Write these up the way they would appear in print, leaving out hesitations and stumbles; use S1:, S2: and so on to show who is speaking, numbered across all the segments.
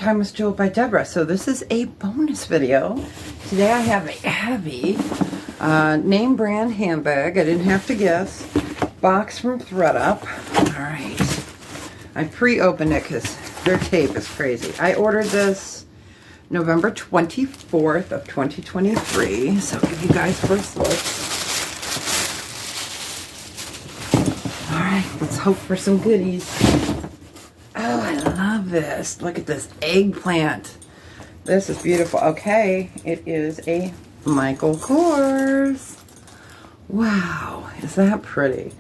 S1: Time with Jewel by Deborah. So this is a bonus video. Today I have a heavy name brand handbag. I didn't have to guess. Box from ThredUP. Alright. I pre-opened it because their tape is crazy. I ordered this November 24th of 2023. So I'll give you guys first look. Alright, let's hope for some goodies. Oh, I love this. Look at this eggplant. This is beautiful. Okay, it is a Michael Kors. Wow, is that pretty?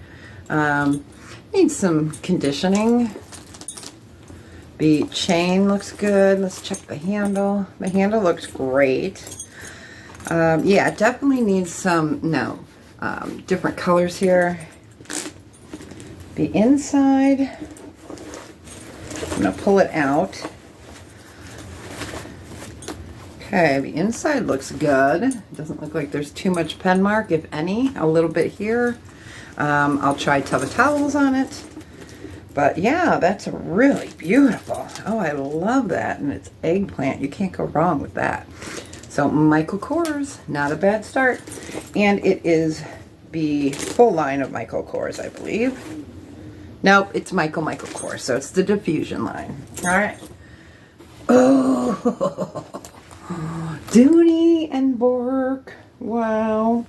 S1: Needs some conditioning. The chain looks good. Let's check the handle. The handle looks great. Yeah, it definitely needs some, different colors here. The inside, I'm going to pull it out. Okay, the inside looks good. It doesn't look like there's too much pen mark, if any. A little bit here. I'll try tub of towels on it. But yeah, that's really beautiful. Oh, I love that. And it's eggplant. You can't go wrong with that. So Michael Kors, not a bad start. And it is the full line of Michael Kors, I believe. Nope, it's Michael Kors, so it's the diffusion line. All right. Oh, Dooney and Bork. Wow.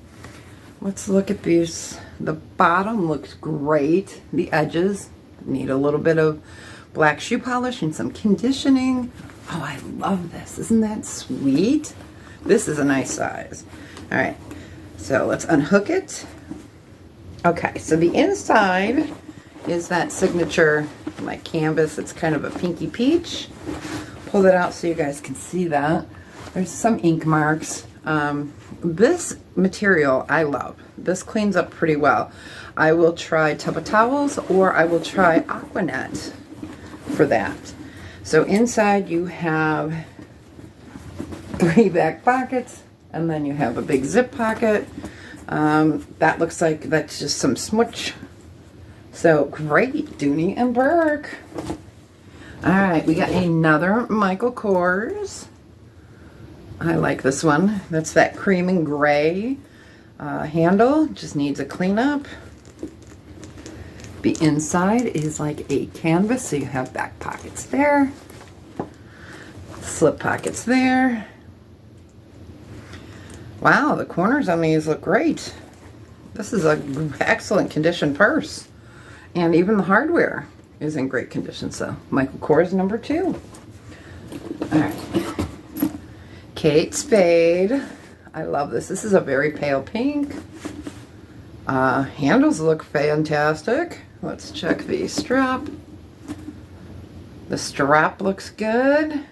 S1: Let's look at these. The bottom looks great. The edges need a little bit of black shoe polish and some conditioning. Oh, I love this. Isn't that sweet? This is a nice size. All right. So let's unhook it. Okay, so the inside is that signature like canvas. It's kind of a pinky peach. Pull that out so you guys can see that. There's some ink marks. This material I love. This cleans up pretty well. I will try tub of towels or I will try Aquanet for that. So inside you have 3 back pockets and then you have a big zip pocket. That looks like that's just some smooch. So great, Dooney and Burke. All right, we got another Michael Kors. I like this one. That's that cream and gray handle. Just needs a cleanup. The inside is like a canvas, so you have back pockets there. Slip pockets there. Wow, the corners on these look great. This is an excellent condition purse. And even the hardware is in great condition. So Michael Kors number 2. All right. Kate Spade. I love this. This is a very pale pink. Handles look fantastic. Let's check the strap. The strap looks good.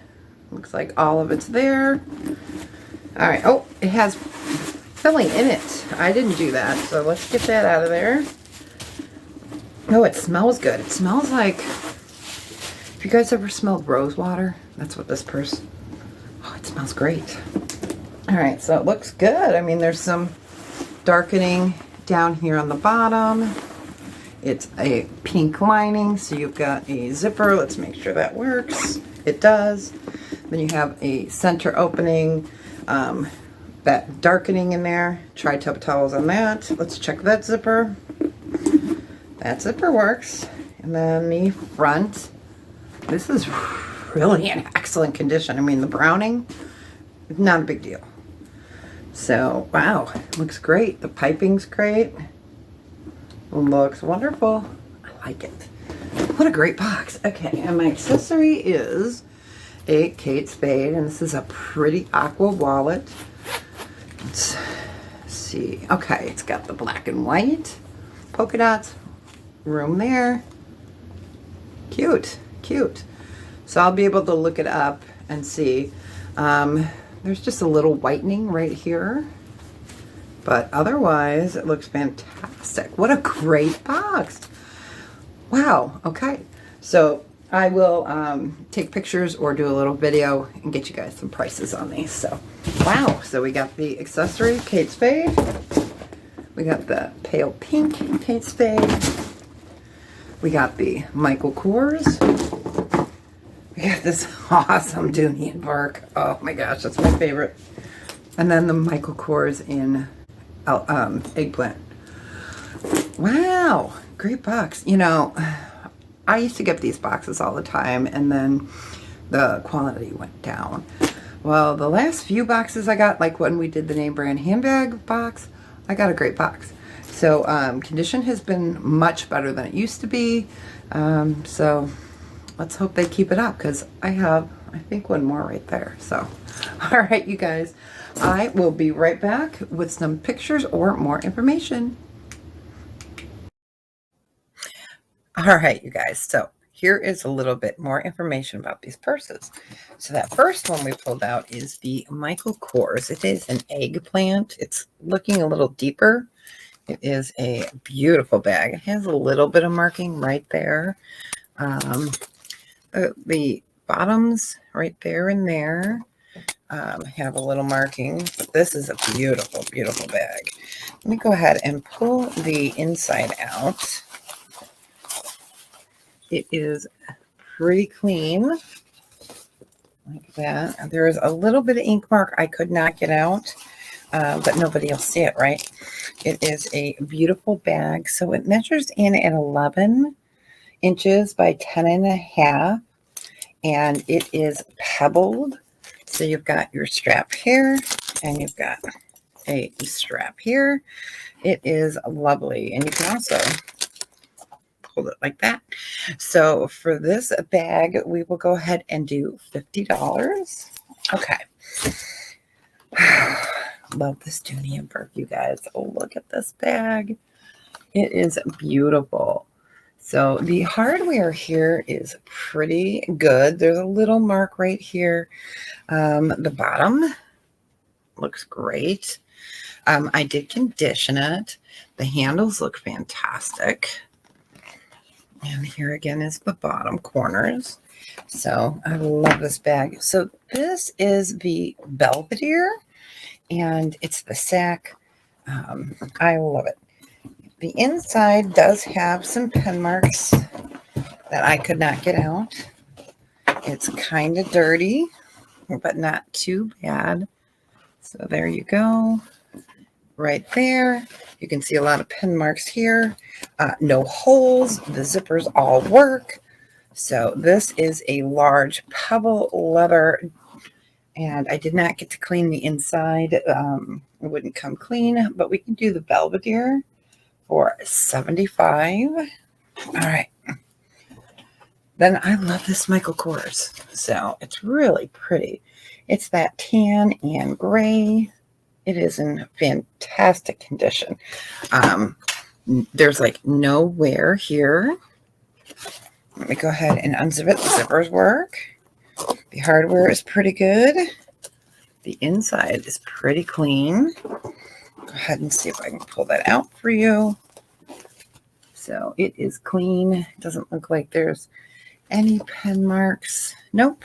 S1: Looks like all of it's there. All right. Oh, it has filling in it. I didn't do that. So let's get that out of there. Oh, it smells good. It smells like, if you guys ever smelled rose water, that's what this purse, oh, it smells great. All right, so it looks good. I mean, there's some darkening down here on the bottom. It's a pink lining, so you've got a zipper. Let's make sure that works. It does. Then you have a center opening, that darkening in there. Try tub towels on that. Let's check that zipper. That zipper works. And then the front. This is really in excellent condition. I mean, the browning, not a big deal. So, wow, looks great. The piping's great. Looks wonderful. I like it. What a great box. Okay, and my accessory is a Kate Spade, and this is a pretty aqua wallet. Let's see. Okay, it's got the black and white polka dots. Room there. Cute, cute. So I'll be able to look it up and see. There's just a little whitening right here, but otherwise it looks fantastic. What a great box. Wow. Okay, so I will take pictures or do a little video and get you guys some prices on these. So wow. So we got the accessory Kate Spade. We got the pale pink Kate Spade. We got the Michael Kors. We got this awesome Dooney and bark. Oh my gosh, that's my favorite. And then the Michael Kors in eggplant. Wow, great box. You know, I used to get these boxes all the time, and then the quality went down. Well, the last few boxes I got, like when we did the name brand handbag box, I got a great box. So condition has been much better than it used to be. So let's hope they keep it up, because I have, I think, one more right there. So, all right, you guys, I will be right back with some pictures or more information. All right, you guys, so here is a little bit more information about these purses. So that first one we pulled out is the Michael Kors. It is an eggplant. It's looking a little deeper. It is a beautiful bag. It has a little bit of marking right there. The bottoms right there and there have a little marking. But this is a beautiful, beautiful bag. Let me go ahead and pull the inside out. It is pretty clean, like that. There is a little bit of ink mark I could not get out, but nobody will see it, right? It is a beautiful bag. So it measures in at 11 inches by 10.5, and it is pebbled. So you've got your strap here, and you've got a strap here. It is lovely, and you can also hold it like that. So for this bag, we will go ahead and do $50. Okay. Love this Dooney and Burke, you guys. Oh, look at this bag. It is beautiful. So the hardware here is pretty good. There's a little mark right here. The bottom looks great. I did condition it. The handles look fantastic. And here again is the bottom corners. So I love this bag. So this is the Belvedere, and it's the sack. I love it. The inside does have some pen marks that I could not get out. It's kind of dirty, but not too bad. So there you go. Right there. You can see a lot of pen marks here. No holes. The zippers all work. So this is a large pebble leather, and I did not get to clean the inside. It wouldn't come clean, but we can do the Belvedere for $75. All right. Then I love this Michael Kors. So it's really pretty. It's that tan and gray. It is in fantastic condition. There's like no wear here. Let me go ahead and unzip it. The zippers work. The hardware is pretty good. The inside is pretty clean. Go ahead and see if I can pull that out for you. So it is clean. It doesn't look like there's any pen marks. Nope.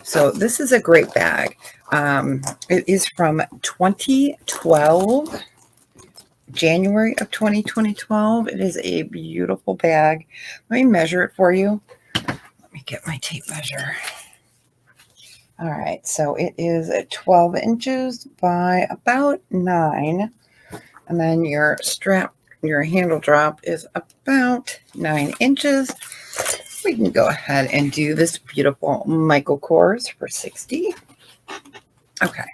S1: So this is a great bag. It is from 2012, January of 2012. It is a beautiful bag. Let me measure it for you. Let me get my tape measure. All right, so it is 12 inches by about 9. And then your strap, your handle drop is about 9 inches. We can go ahead and do this beautiful Michael Kors for $60. Okay.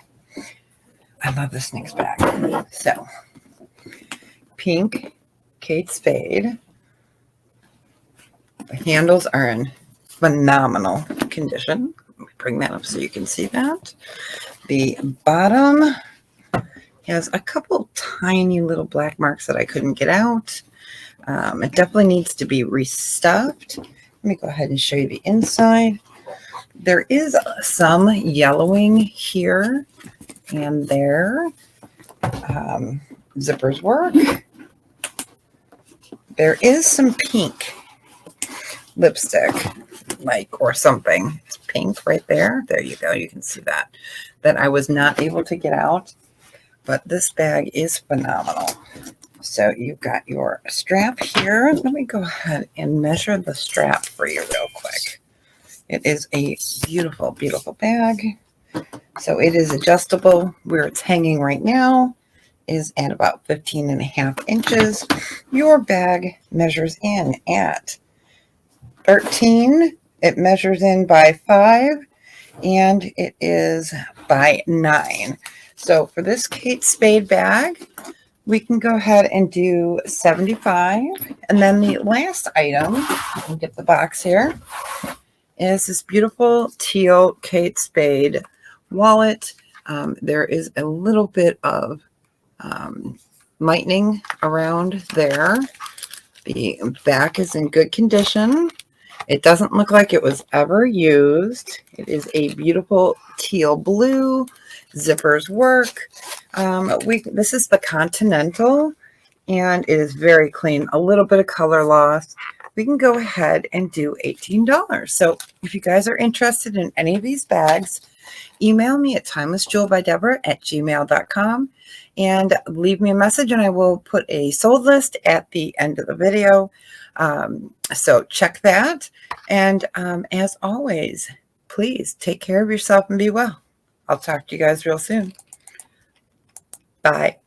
S1: I love this next bag. So, pink Kate Spade. The handles are in phenomenal condition. Let me bring that up so you can see that. The bottom has a couple tiny little black marks that I couldn't get out. It definitely needs to be restuffed. Let me go ahead and show you the inside. There is some yellowing here and there. Zippers work. There is some pink lipstick, like, or something. It's pink right there. There you go. You can see that I was not able to get out. But this bag is phenomenal. So you've got your strap here. Let me go ahead and measure the strap for you real quick. It is a beautiful, beautiful bag. So it is adjustable. Where it's hanging right now is at about 15.5 inches. Your bag measures in at 13. It measures in by 5, and it is by 9. So for this Kate Spade bag, we can go ahead and do 75. And then the last item, I'll get the box here, is this beautiful teal Kate Spade wallet. There is a little bit of lightning around there. The back is in good condition. It doesn't look like it was ever used. It is a beautiful teal blue. Zippers work. This is the Continental, and it is very clean. A little bit of color loss. We can go ahead and do $18. So if you guys are interested in any of these bags, email me at timelessjewelbydeborah@gmail.com and leave me a message, and I will put a sold list at the end of the video. So check that. And as always, please take care of yourself and be well. I'll talk to you guys real soon. Bye.